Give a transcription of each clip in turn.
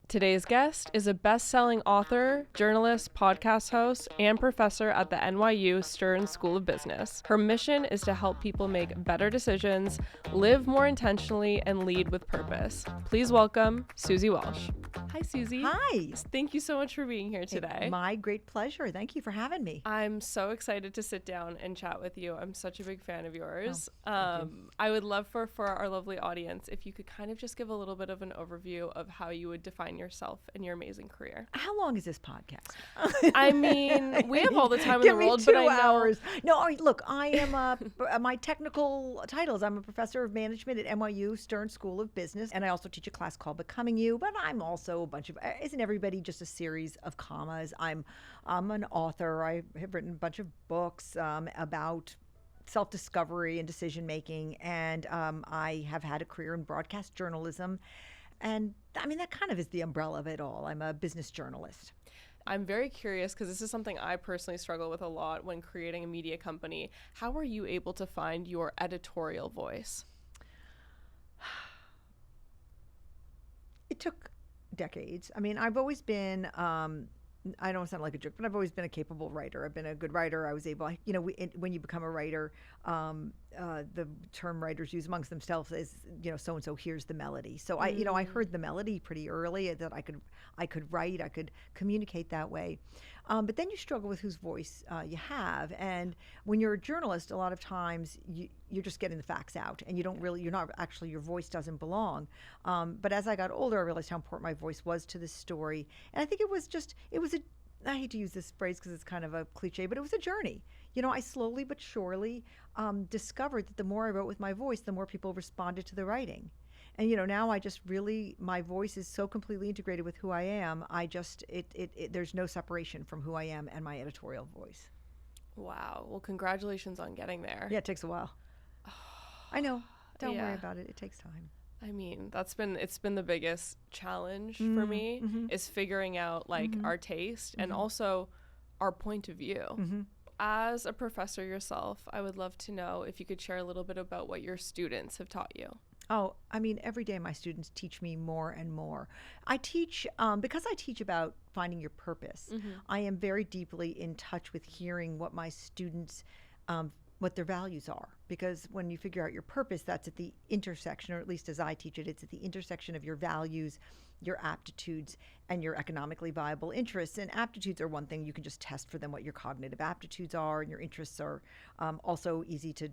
Today's guest is a best-selling author, journalist, podcast host, and professor at the NYU Stern School of Business. Her mission is to help people make better decisions, live more intentionally, and lead with purpose. Please welcome Suzy Welch. Hi, Suzy. Hi. Thank you so much for being here today. My great pleasure. Thank you for having me. I'm so excited to sit down and chat with you. I'm such a big fan of yours. Thank you. I would love for our lovely audience, if you could kind of just give a little bit of an overview of how you would define yourself and your amazing career. How long is this podcast? I mean, we have all the time in the world, but I know. Hours. No, look, I am my technical titles. I'm a professor of management at NYU Stern School of Business, and I also teach a class called Becoming You. But I'm also a bunch of. Isn't everybody just a series of commas? I'm an author. I have written a bunch of books about self-discovery and decision-making, and I have had a career in broadcast journalism. And I mean, that kind of is the umbrella of it all. I'm a business journalist. I'm very curious because this is something I personally struggle with a lot when creating a media company. How were you able to find your editorial voice? It took decades. I mean, I've always been, I don't sound like a jerk, but I've always been a capable writer. I've been a good writer. I was able, when you become a writer, the term writers use amongst themselves is, so-and-so hears the melody. So I heard the melody pretty early that I could write, I could communicate that way. But then you struggle with whose voice you have. And when you're a journalist, a lot of times you're just getting the facts out and your voice doesn't belong. But as I got older, I realized how important my voice was to this story. And I think I hate to use this phrase because it's kind of a cliche, but it was a journey. I slowly but surely discovered that the more I wrote with my voice, the more people responded to the writing. And, now my voice is so completely integrated with who I am. There's no separation from who I am and my editorial voice. Wow. Well, congratulations on getting there. Yeah, it takes a while. I know. Don't worry about it. It takes time. I mean, it's been the biggest challenge for me is figuring out our taste and also our point of view. Mm-hmm. As a professor yourself, I would love to know if you could share a little bit about what your students have taught you. Oh, I mean, every day my students teach me more and more. I teach, because I teach about finding your purpose, I am very deeply in touch with hearing what my students, what their values are. Because when you figure out your purpose, that's at the intersection, or at least as I teach it, it's at the intersection of your values, your aptitudes, and your economically viable interests. And aptitudes are one thing. You can just test for them what your cognitive aptitudes are, and your interests are also easy to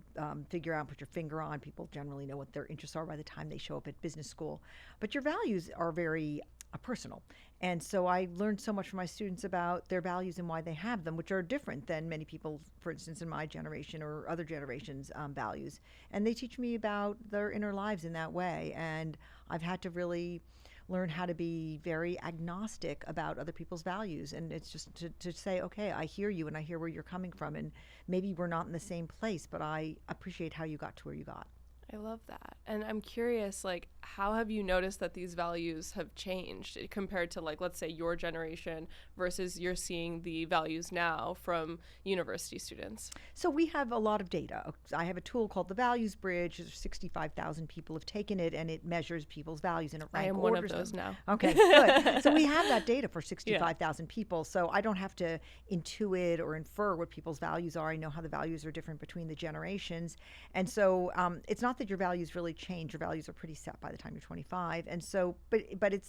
figure out, put your finger on. People generally know what their interests are by the time they show up at business school. But your values are very personal. And so I learned so much from my students about their values and why they have them, which are different than many people, for instance, in my generation or other generations' values. And they teach me about their inner lives in that way. And I've had to really learn how to be very agnostic about other people's values. And it's just to say, okay, I hear you and I hear where you're coming from. And maybe we're not in the same place, but I appreciate how you got to where you got. I love that. And I'm curious, how have you noticed that these values have changed compared to, let's say, your generation versus you're seeing the values now from university students? So we have a lot of data. I have a tool called the Values Bridge. 65,000 people have taken it, and it measures people's values and it rank orders them. I am one of those now. Okay, good. So we have that data for 65,000 people. So I don't have to intuit or infer what people's values are. I know how the values are different between the generations. And so it's not that your values really change. Your values are pretty set by the time you're 25. And so, but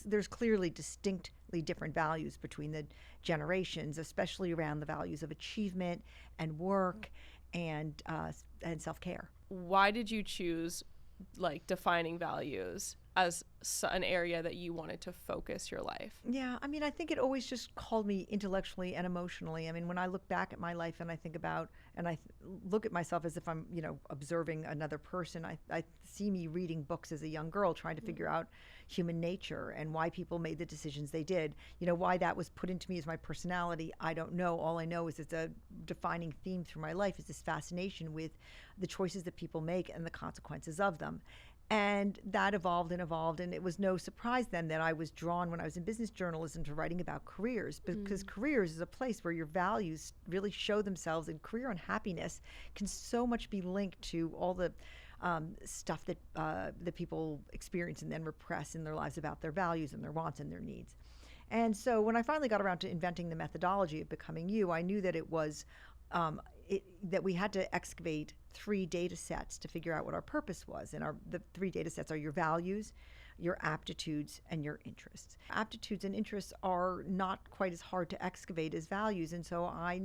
there's clearly distinctly different values between the generations, especially around the values of achievement and work and self-care. Why did you choose defining values as an area that you wanted to focus your life? Yeah, I mean, I think it always just called me intellectually and emotionally. I mean, when I look back at my life and I think about, and I look at myself as if I'm, observing another person, I see me reading books as a young girl trying to figure out human nature and why people made the decisions they did. Why that was put into me as my personality, I don't know. All I know is it's a defining theme through my life is this fascination with the choices that people make and the consequences of them. And that evolved, and it was no surprise then that I was drawn when I was in business journalism to writing about careers, because careers is a place where your values really show themselves, and career unhappiness can so much be linked to all the stuff that that people experience and then repress in their lives about their values and their wants and their needs. And so when I finally got around to inventing the methodology of Becoming You, I knew that it was that we had to excavate 3 data sets to figure out what our purpose was. And the 3 data sets are your values, your aptitudes, and your interests. Aptitudes and interests are not quite as hard to excavate as values. And so I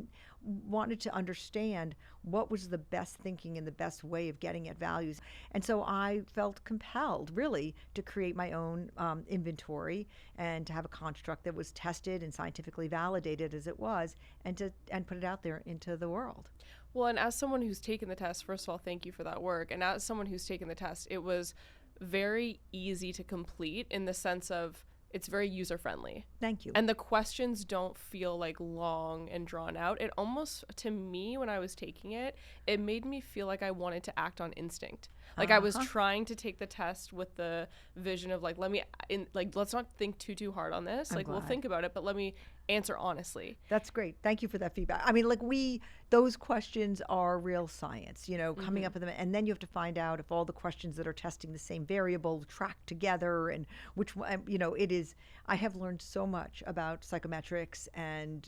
wanted to understand what was the best thinking and the best way of getting at values. And so I felt compelled, really, to create my own inventory and to have a construct that was tested and scientifically validated as it was, and put it out there into the world. Well, and as someone who's taken the test, first of all, thank you for that work. And as someone who's taken the test, it was very easy to complete in the sense of it's very user-friendly. Thank you. And the questions don't feel like long and drawn out. It almost, to me, when I was taking it, it made me feel like I wanted to act on instinct. Like I was trying to take the test with the vision of like, let's not think too hard on this. We'll think about it, but let me answer honestly. That's great. Thank you for that feedback. I mean, those questions are real science, coming up with them. And then you have to find out if all the questions that are testing the same variable track together and which one, it is. I have learned so much about psychometrics and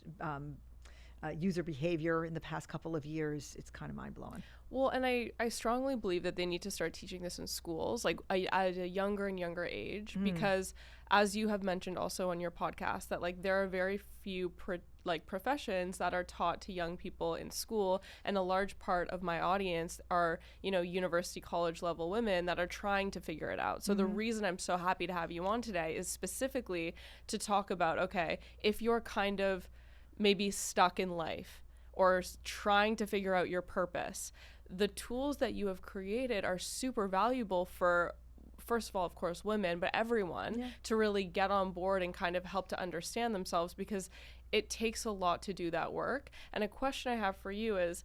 user behavior in the past couple of years. It's kind of mind-blowing. Well, and I strongly believe that they need to start teaching this in schools, like at a younger and younger age, because as you have mentioned also on your podcast, that like there are very few professions that are taught to young people in school, and a large part of my audience are, university college level women that are trying to figure it out. So the reason I'm so happy to have you on today is specifically to talk about, okay, if you're kind of maybe stuck in life or trying to figure out your purpose, the tools that you have created are super valuable for, first of all, of course, women, but everyone to really get on board and kind of help to understand themselves, because it takes a lot to do that work. And a question I have for you is,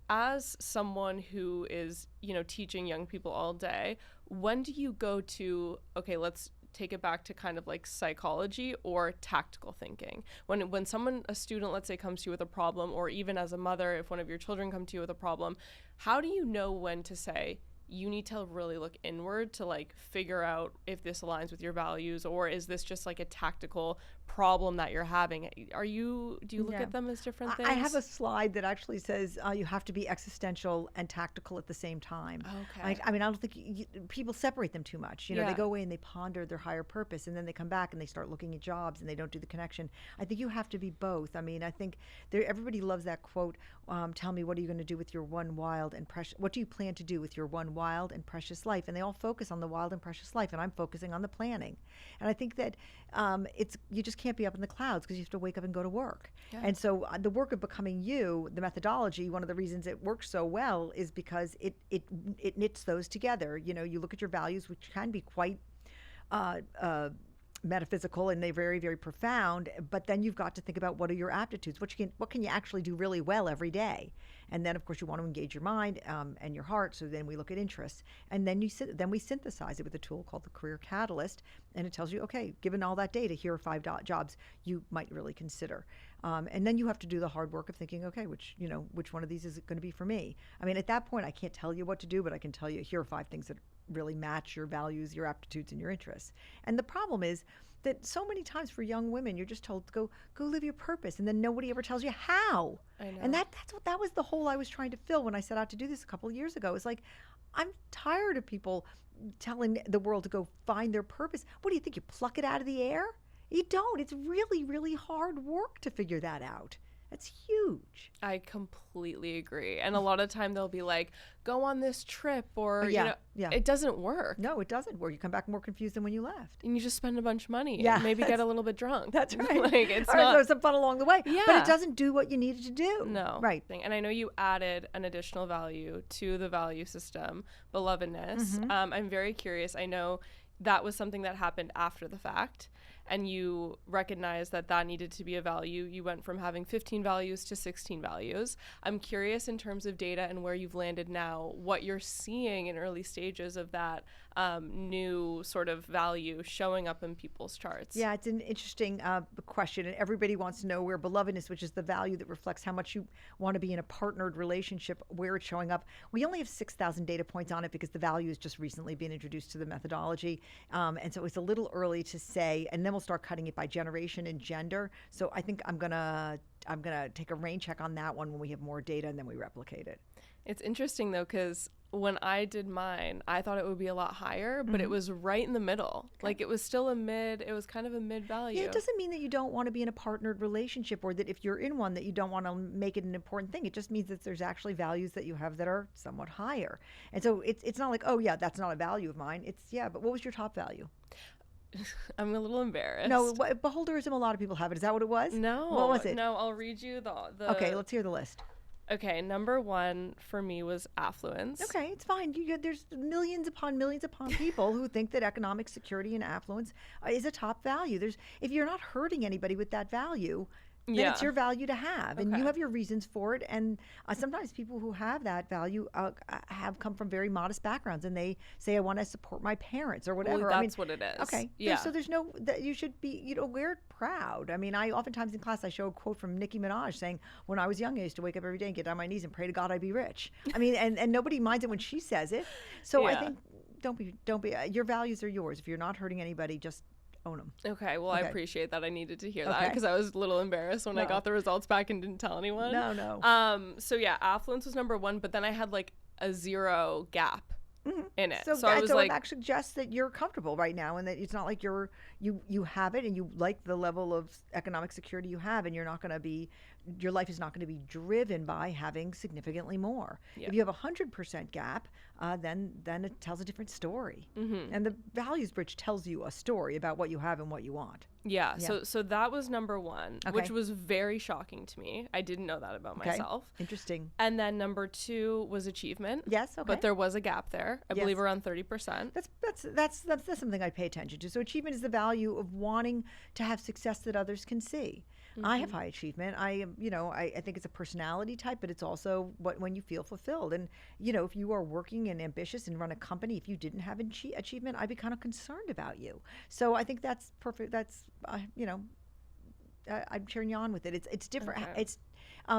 as someone who is, teaching young people all day, when do you go to, okay, let's take it back to kind of like psychology or tactical thinking? When a student, let's say, comes to you with a problem, or even as a mother, if one of your children come to you with a problem, how do you know when to say, you need to really look inward to like figure out if this aligns with your values, or is this just like a tactical problem that you're having? Do you look at them as different things? I have a slide that actually says you have to be existential and tactical at the same time. Okay. I mean, I don't think people separate them too much. They go away and they ponder their higher purpose, and then they come back and they start looking at jobs and they don't do the connection. I think you have to be both. I mean, I think everybody loves that quote, tell me, what are you going to do with your one wild and precious, what do you plan to do with your one wild and precious life? And they all focus on the wild and precious life, and I'm focusing on the planning. And I think that you just can't be up in the clouds, because you have to wake up and go to work. And so the work of Becoming You, the methodology, one of the reasons it works so well is because it knits those together. You look at your values, which can be quite metaphysical, and they're very, very profound, but then you've got to think about what are your aptitudes, what can you actually do really well every day. And then of course you want to engage your mind and your heart, so then we look at interests, and then we synthesize it with a tool called the Career Catalyst, and it tells you, okay, given all that data, here are 5 jobs you might really consider. And then you have to do the hard work of thinking, okay, which one of these is going to be for me? I mean, at that point I can't tell you what to do, but I can tell you, here are 5 things that really match your values, your aptitudes, and your interests. And the problem is that so many times for young women, you're just told to go live your purpose, and then nobody ever tells you how. I know. And that was the hole I was trying to fill when I set out to do this a couple of years ago. It's like, I'm tired of people telling the world to go find their purpose. What do you think? You pluck it out of the air? You don't. It's really, really hard work to figure that out. That's huge. I completely agree. And a lot of time they'll be like, go on this trip, or, it doesn't work. No, it doesn't work. You come back more confused than when you left. And you just spend a bunch of money and maybe get a little bit drunk. That's right. It's there's some fun along the way. Yeah. But it doesn't do what you needed to do. No. Right. And I know you added an additional value to the value system, belovedness. I'm very curious. I know that was something that happened after the fact, and you recognized that needed to be a value. You went from having 15 values to 16 values. I'm curious, in terms of data and where you've landed now, what you're seeing in early stages of that new sort of value showing up in people's charts? Yeah, it's an interesting question, and everybody wants to know where belovedness, which is the value that reflects how much you want to be in a partnered relationship, where it's showing up. We only have 6,000 data points on it because the value has just recently been introduced to the methodology, and so it's a little early to say. And then we'll start cutting it by generation and gender. So I think I'm gonna take a rain check on that one when we have more data, and then we replicate it. It's interesting though, because when I did mine, I thought it would be a lot higher, but it was right in the middle. Okay. Like it was still it was kind of a mid value. Yeah, it doesn't mean that you don't want to be in a partnered relationship, or that if you're in one that you don't want to make it an important thing. It just means that there's actually values that you have that are somewhat higher. And so it's not like, oh yeah, that's not a value of mine. But what was your top value? I'm a little embarrassed. No, beholderism, a lot of people have it. Is that what it was? No. What was it? No, I'll read you the Okay, let's hear the list. Okay, number 1 for me was affluence. Okay, it's fine. There's millions upon people who think that economic security and affluence is a top value. If you're not hurting anybody with that value, then it's your value to have, and you have your reasons for it. And sometimes people who have that value have come from very modest backgrounds, and they say, "I want to support my parents" or whatever. Well, that's what it is. Okay, yeah. So there's no that you should be, wear it proud. I mean, I oftentimes in class I show a quote from Nicki Minaj saying, "When I was young, I used to wake up every day and get down on my knees and pray to God I'd be rich." I mean, and nobody minds it when she says it. So I think don't be. Your values are yours. If you're not hurting anybody, just own them. Okay, well, I appreciate that. I needed to hear that because I was a little embarrassed when I got the results back and didn't tell anyone. No. So yeah, affluence was number 1, but then I had like a 0 gap in it. So I was like, that suggests that you're comfortable right now, and that it's not like you have it and you like the level of economic security you have, and your life is not going to be driven by having significantly more. Yeah. If you have 100% gap, then it tells a different story. And the values bridge tells you a story about what you have and what you want. Yeah. So that was number 1, which was very shocking to me. I didn't know that about myself. Interesting. And then number 2 was achievement. Yes. Okay. But there was a gap there. I believe around 30%. That's something I pay attention to. So achievement is the value of wanting to have success that others can see. I have high achievement. I think it's a personality type, but it's also when you feel fulfilled. And, if you are working and ambitious and run a company, if you didn't have achievement, I'd be kind of concerned about you. So I think that's perfect. That's, I'm cheering you on with it. It's different. Okay.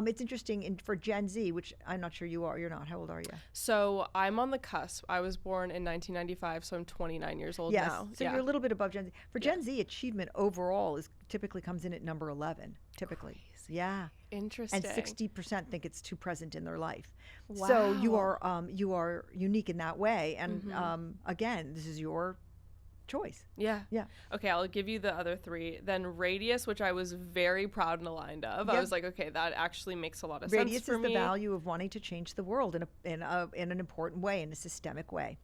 It's interesting for Gen Z, which I'm not sure you are. You're not. How old are you? So I'm on the cusp. I was born in 1995, so I'm 29 years old now. So you're a little bit above Gen Z. For Gen Z, achievement overall typically comes in at number 11. Typically. Crazy. Yeah. Interesting. And 60% think it's too present in their life. Wow. So you are unique in that way. And again, this is your choice. Yeah. Okay, I'll give you the other 3. Then radius, which I was very proud and aligned of. Yep. I was like, okay, that actually makes a lot of sense for me. Radius is the value of wanting to change the world in an important way, in a systemic way.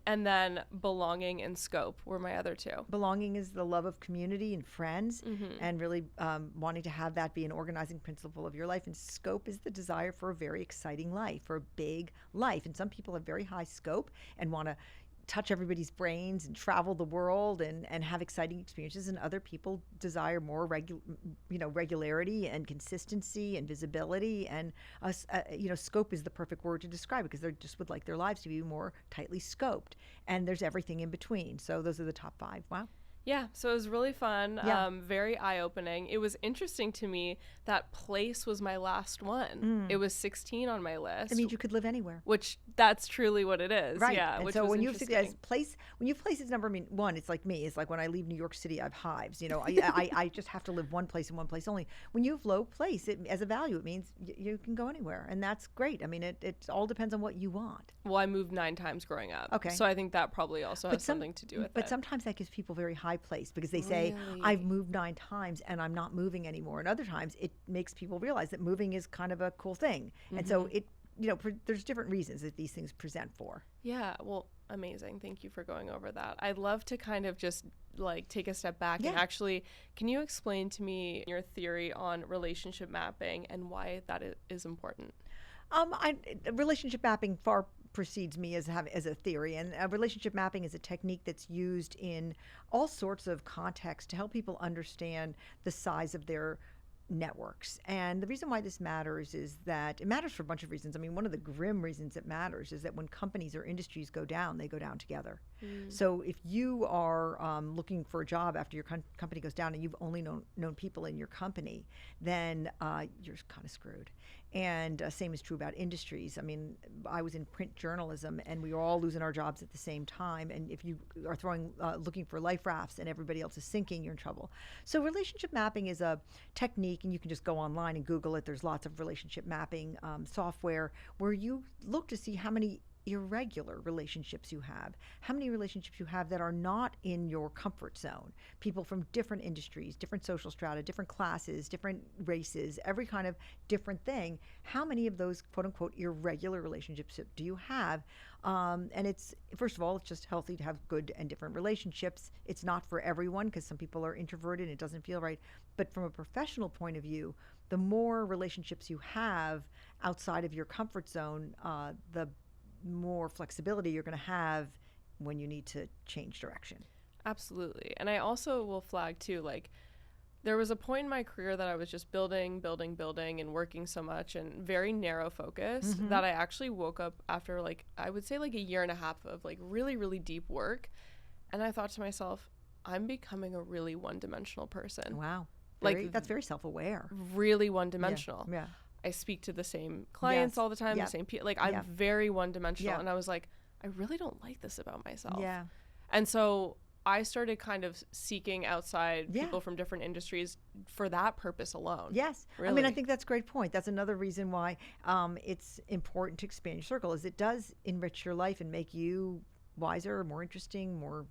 And then belonging and scope were my other 2. Belonging is the love of community and friends, and really wanting to have that be an organizing principle of your life. And scope is the desire for a very exciting life, for a big life. And some people have very high scope and want to touch everybody's brains and travel the world and have exciting experiences, and other people desire more regularity and consistency and visibility, and scope is the perfect word to describe it, because they just would like their lives to be more tightly scoped, and there's everything in between. So those are the top 5. Wow. Yeah, so it was really fun, very eye-opening. It was interesting to me that place was my last one. It was 16 on my list. It means you could live anywhere. Which that's truly what it is. Right. Yeah. And which so was when you interesting. when you place as number 1, it's like me. It's like when I leave New York City, I have hives. I just have to live one place and one place only. When you have low place as a value, it means you can go anywhere, and that's great. I mean, it all depends on what you want. Well, I moved 9 times growing up. Okay. So I think that probably also has something to do with it. But sometimes that gives people very high place, because they say, I've moved 9 times and I'm not moving anymore. And other times it makes people realize that moving is kind of a cool thing. And so there's different reasons that these things present for. Yeah, well, amazing. Thank you for going over that. I'd love to kind of just like take a step back and actually, can you explain to me your theory on relationship mapping and why that is important? Relationship mapping far precedes me as a theory, and relationship mapping is a technique that's used in all sorts of contexts to help people understand the size of their networks. And the reason why this matters is that it matters for a bunch of reasons. I mean, one of the grim reasons it matters is that when companies or industries go down, they go down together. So if you are looking for a job after your company goes down and you've only known people in your company, then you're kind of screwed. And same is true about industries. I mean, I was in print journalism, and we were all losing our jobs at the same time. And if you are looking for life rafts and everybody else is sinking, you're in trouble. So relationship mapping is a technique, and you can just go online and Google it. There's lots of relationship mapping software where you look to see how many irregular relationships you have, how many relationships you have that are not in your comfort zone. People from different industries, different social strata, different classes, different races, every kind of different thing. How many of those quote unquote irregular relationships do you have? And it's, first of all, it's just healthy to have good and different relationships. It's not for everyone because some people are introverted and it doesn't feel right. But from a professional point of view, the more relationships you have outside of your comfort zone, the more flexibility you're going to have when you need to change direction. Absolutely. And I also will flag too, like, there was a point in my career that I was just building and working so much and very narrow focus that I actually woke up after, like, I would say like a year and a half of like really, really deep work. And I thought to myself, I'm becoming a really one-dimensional person. Wow. Like, that's very self-aware. Really one-dimensional. Yeah. I speak to the same clients all the time, the same people. Like, I'm very one-dimensional. And I was like, I really don't like this about myself. Yeah. And so I started kind of seeking outside people from different industries for that purpose alone. Yes. Really. I mean, I think that's a great point. That's another reason why it's important to expand your circle, is it does enrich your life and make you wiser, more interesting, more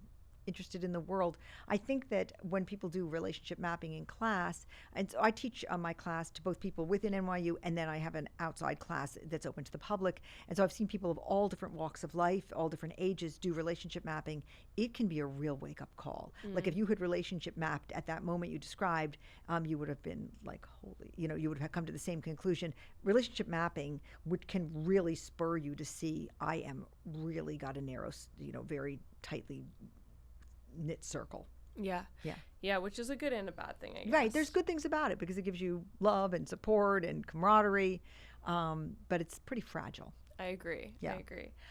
interested in the world. I think that when people do relationship mapping in class, and so I teach my class to both people within NYU, and then I have an outside class that's open to the public. And so I've seen people of all different walks of life, all different ages do relationship mapping. It can be a real wake-up call. Like, if you had relationship mapped at that moment you described, you would have been like, holy, you would have come to the same conclusion. Relationship mapping can really spur you to see, I am really got a narrow, very tightly knit circle. Yeah, which is a good and a bad thing, I guess. Right. There's good things about it because it gives you love and support and camaraderie, but it's pretty fragile. I agree.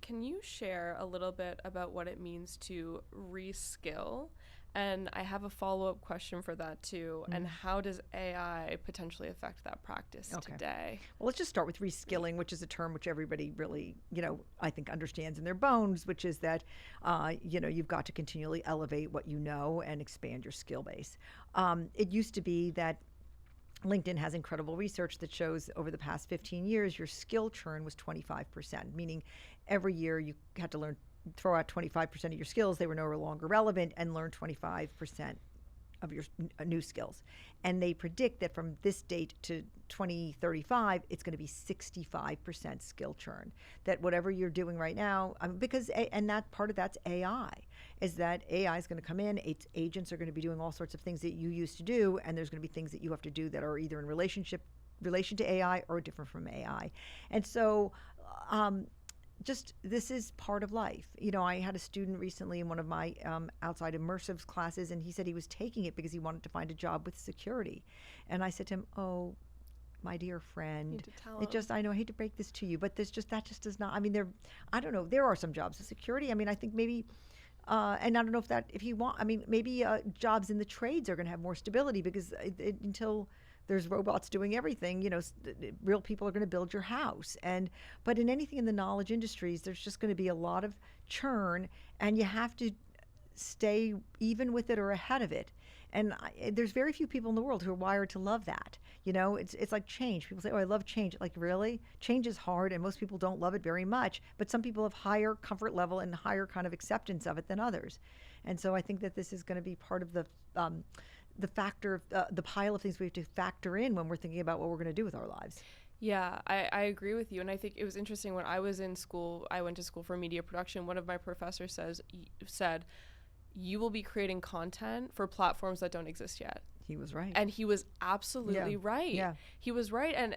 Can you share a little bit about what it means to reskill? And I have a follow-up question for that too. And how does AI potentially affect that practice today? Well, let's just start with reskilling, which is a term which everybody really, I think understands in their bones, which is that, you've got to continually elevate what you know and expand your skill base. It used to be that LinkedIn has incredible research that shows over the past 15 years, your skill churn was 25%, meaning every year you had to throw out 25% of your skills, they were no longer relevant, and learn 25% of your new skills. And they predict that from this date to 2035, it's going to be 65% skill churn. That whatever you're doing right now, and that part of that's AI, is that AI is going to come in, agents are going to be doing all sorts of things that you used to do, and there's going to be things that you have to do that are either in relation to AI or different from AI. And so, this is part of life. I had a student recently in one of my outside immersives classes, and he said he was taking it because he wanted to find a job with security. And I said to him, oh, my dear friend, I know, I hate to break this to you, but that just does not, I don't know, there are some jobs with security. I think maybe, and I don't know if you want, maybe jobs in the trades are going to have more stability because until there's robots doing everything, real people are going to build your house. But in anything in the knowledge industries, there's just going to be a lot of churn, and you have to stay even with it or ahead of it. And there's very few people in the world who are wired to love that. It's like change. People say, oh, I love change. Like, really? Change is hard, and most people don't love it very much. But some people have higher comfort level and higher kind of acceptance of it than others. And so I think that this is going to be part of the factor, the pile of things we have to factor in when we're thinking about what we're going to do with our lives. Yeah, I agree with you. And I think it was interesting when I was in school, I went to school for media production. One of my professors said, you will be creating content for platforms that don't exist yet. He was right. And he was absolutely right. Yeah. He was right. And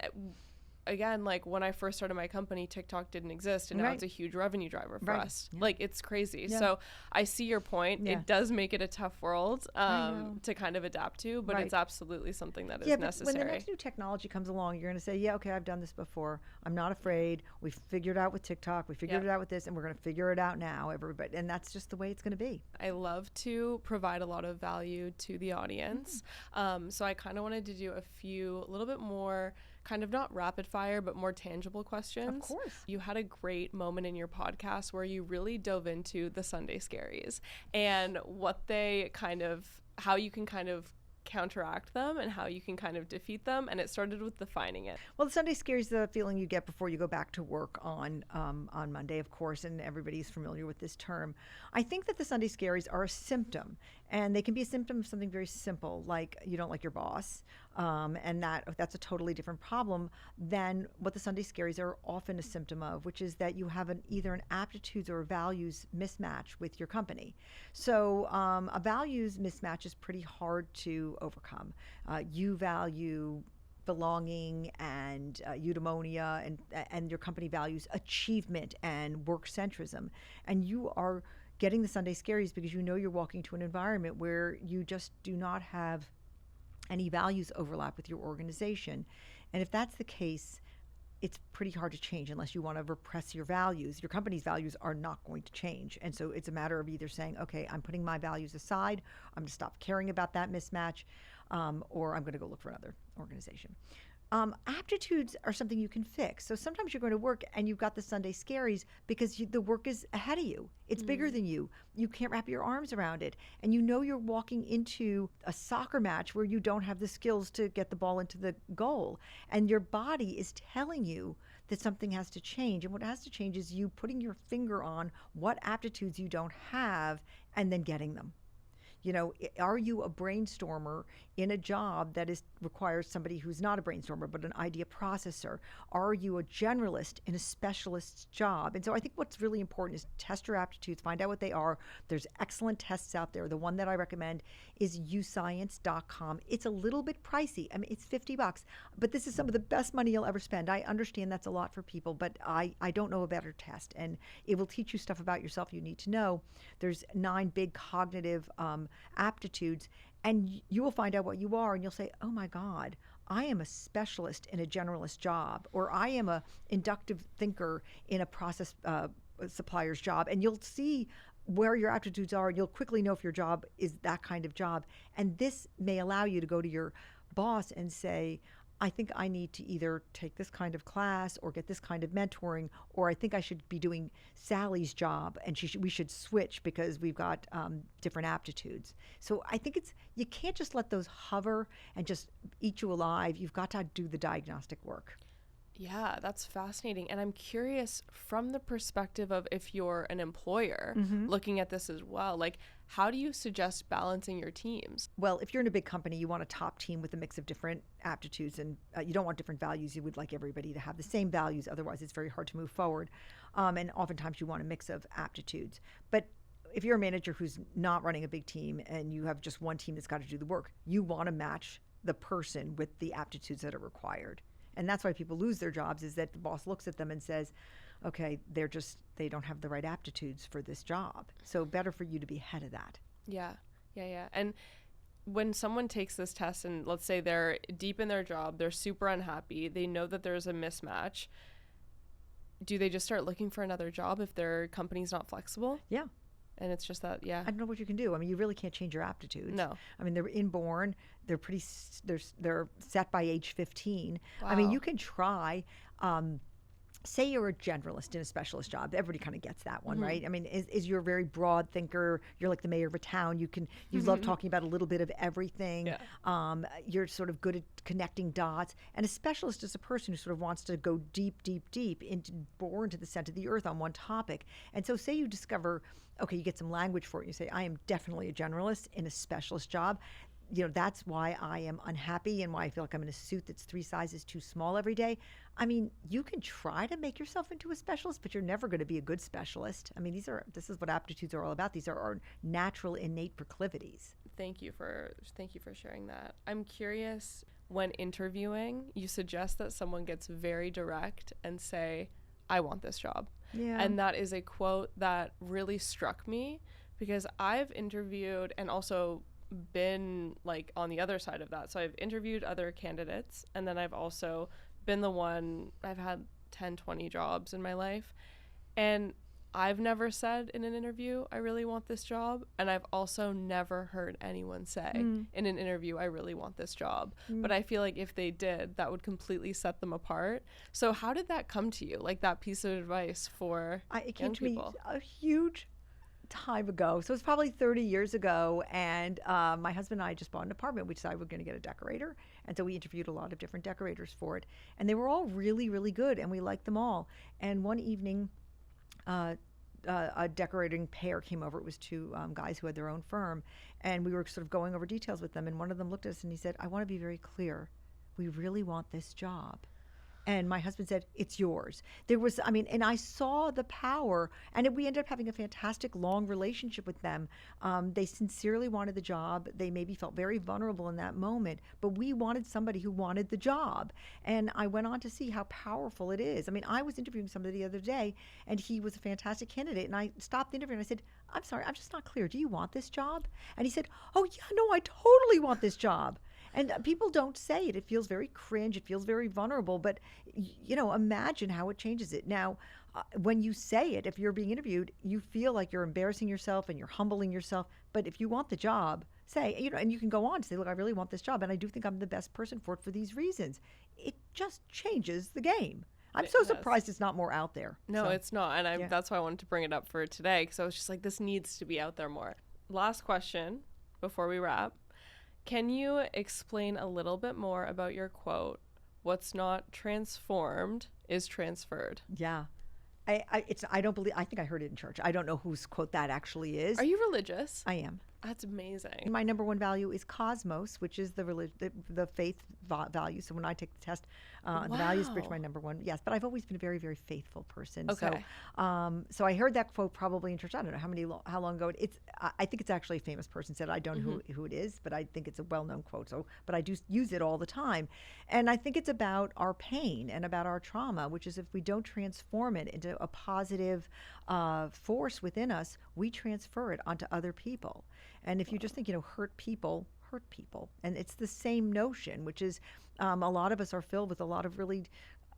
again, like when I first started my company, TikTok didn't exist, and now it's a huge revenue driver for us. Yeah. Like, it's crazy. Yeah. So I see your point. Yeah. It does make it a tough world to kind of adapt to, but it's absolutely something that is necessary. When the next new technology comes along, you're going to say, yeah, okay, I've done this before. I'm not afraid. We figured it out with TikTok. We figured it out with this, and we're going to figure it out now, everybody. And that's just the way it's going to be. I love to provide a lot of value to the audience. So I kind of wanted to do a little bit more kind of not rapid fire, but more tangible questions. Of course. You had a great moment in your podcast where you really dove into the Sunday scaries and how you can kind of counteract them and how you can kind of defeat them, and it started with defining it. Well, the Sunday scare is the feeling you get before you go back to work on Monday, of course, and everybody's familiar with this term. I think that the Sunday scaries are a symptom, and they can be a symptom of something very simple, like you don't like your boss, and that's a totally different problem than what the Sunday scaries are often a symptom of, which is that you have either an aptitudes or a values mismatch with your company. So a values mismatch is pretty hard to overcome. You value belonging and eudaimonia, and your company values achievement and work centrism, and you are getting the Sunday scaries because you know you're walking to an environment where you just do not have any values overlap with your organization. And if that's the case, it's pretty hard to change unless you want to repress your values. Your company's values are not going to change. And so it's a matter of either saying, okay, I'm putting my values aside, I'm going to stop caring about that mismatch, or I'm going to go look for another organization. Aptitudes are something you can fix. So sometimes you're going to work and you've got the Sunday scaries because the work is ahead of you. It's bigger than you. You can't wrap your arms around it. And you know you're walking into a soccer match where you don't have the skills to get the ball into the goal. And your body is telling you that something has to change. And what has to change is you putting your finger on what aptitudes you don't have and then getting them. You know, are you a brainstormer in a job that requires somebody who's not a brainstormer but an idea processor? Are you a generalist in a specialist's job? And so I think what's really important is test your aptitudes, find out what they are. There's excellent tests out there. The one that I recommend is uscience.com. It's a little bit pricey. I mean, it's $50, but this is some of the best money you'll ever spend. I understand that's a lot for people, but I don't know a better test, and it will teach you stuff about yourself you need to know. There's 9 big cognitive aptitudes, and you will find out what you are, and you'll say, oh my God, I am a specialist in a generalist job, or I am a inductive thinker in a process supplier's job, and you'll see where your aptitudes are, and you'll quickly know if your job is that kind of job. And this may allow you to go to your boss and say, I think I need to either take this kind of class or get this kind of mentoring, or I think I should be doing Sally's job, and we should switch because we've got different aptitudes. So I think you can't just let those hover and just eat you alive. You've got to do the diagnostic work. Yeah, that's fascinating. And I'm curious from the perspective of if you're an employer looking at this as well, like how do you suggest balancing your teams? Well, if you're in a big company, you want a top team with a mix of different aptitudes, and you don't want different values. You would like everybody to have the same values. Otherwise, it's very hard to move forward. And oftentimes you want a mix of aptitudes. But if you're a manager who's not running a big team and you have just one team that's got to do the work, you want to match the person with the aptitudes that are required. And that's why people lose their jobs, is that the boss looks at them and says, okay, they don't have the right aptitudes for this job. So better for you to be ahead of that. Yeah. And when someone takes this test and let's say they're deep in their job, they're super unhappy, they know that there's a mismatch, do they just start looking for another job if their company's not flexible? Yeah. And it's just that, yeah. I don't know what you can do. I mean, you really can't change your aptitudes. No. I mean, they're inborn. They're they're set by age 15. Wow. I mean, you can try. Say you're a generalist in a specialist job. Everybody kind of gets that one, right? I mean, is you're a very broad thinker. You're like the mayor of a town. You love talking about a little bit of everything. Yeah. You're sort of good at connecting dots. And a specialist is a person who sort of wants to go deep bore into the center of the earth on one topic. And so say you discover, okay, you get some language for it. You say, I am definitely a generalist in a specialist job. You know, that's why I am unhappy and why I feel like I'm in a suit that's 3 sizes too small every day. I mean, you can try to make yourself into a specialist, but you're never going to be a good specialist. I mean, this is what aptitudes are all about. These are our natural innate proclivities. Thank you for sharing that. I'm curious, when interviewing, you suggest that someone gets very direct and say, I want this job. Yeah. And that is a quote that really struck me, because I've interviewed and also been like on the other side of that. So I've interviewed other candidates, and then I've also been the one, I've had 10, 20 jobs in my life. And I've never said in an interview, I really want this job. And I've also never heard anyone say in an interview, I really want this job. But I feel like if they did, that would completely set them apart. So how did that come to you? Like that piece of advice for it came young to people? me a huge time ago. So it's probably 30 years ago. And my husband and I just bought an apartment. We decided we were going to get a decorator. And so we interviewed a lot of different decorators for it. And they were all really, really good. And we liked them all. And one evening, a decorating pair came over. It was two guys who had their own firm, and we were sort of going over details with them, and one of them looked at us and he said, I want to be very clear. We really want this job. And my husband said, it's yours. There was, and I saw the power, and we ended up having a fantastic long relationship with them. They sincerely wanted the job. They maybe felt very vulnerable in that moment, but we wanted somebody who wanted the job. And I went on to see how powerful it is. I was interviewing somebody the other day, and he was a fantastic candidate. And I stopped the interview and I said, I'm sorry, I'm just not clear. Do you want this job? And he said, oh yeah, no, I totally want this job. And people don't say it. It feels very cringe. It feels very vulnerable. But, imagine how it changes it. Now, when you say it, if you're being interviewed, you feel like you're embarrassing yourself and you're humbling yourself. But if you want the job, say, and you can go on to say, look, I really want this job. And I do think I'm the best person for it for these reasons. It just changes the game. I'm so surprised it's not more out there. No, it's not. And that's why I wanted to bring it up for today, because I was just like, this needs to be out there more. Last question before we wrap. Can you explain a little bit more about your quote, what's not transformed is transferred? Yeah. I think I heard it in church. I don't know whose quote that actually is. Are you religious? I am. That's amazing. My number one value is cosmos, which is the faith value. So when I take the test, the values bridge my number one. Yes, but I've always been a very, very faithful person. Okay. So I heard that quote probably in church. I don't know how long ago. I think it's actually a famous person said. I don't know who it is, but I think it's a well-known quote. But I do use it all the time, and I think it's about our pain and about our trauma, which is if we don't transform it into a positive force within us, we transfer it onto other people. And if you just think, hurt people. And it's the same notion, which is a lot of us are filled with a lot of really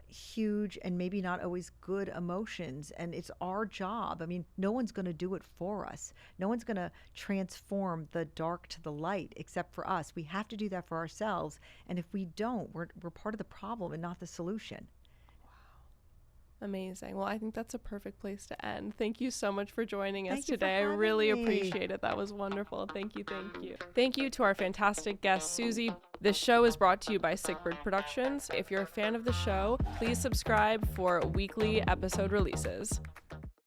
huge and maybe not always good emotions. And it's our job. No one's going to do it for us. No one's going to transform the dark to the light except for us. We have to do that for ourselves. And if we don't, we're part of the problem and not the solution. Amazing. Well, I think that's a perfect place to end. Thank you so much for joining us Thank you today. for I really having me. appreciate it. That was wonderful. Thank you. Thank you to our fantastic guest, Suzy. This show is brought to you by Sigbird Productions. If you're a fan of the show, please subscribe for weekly episode releases.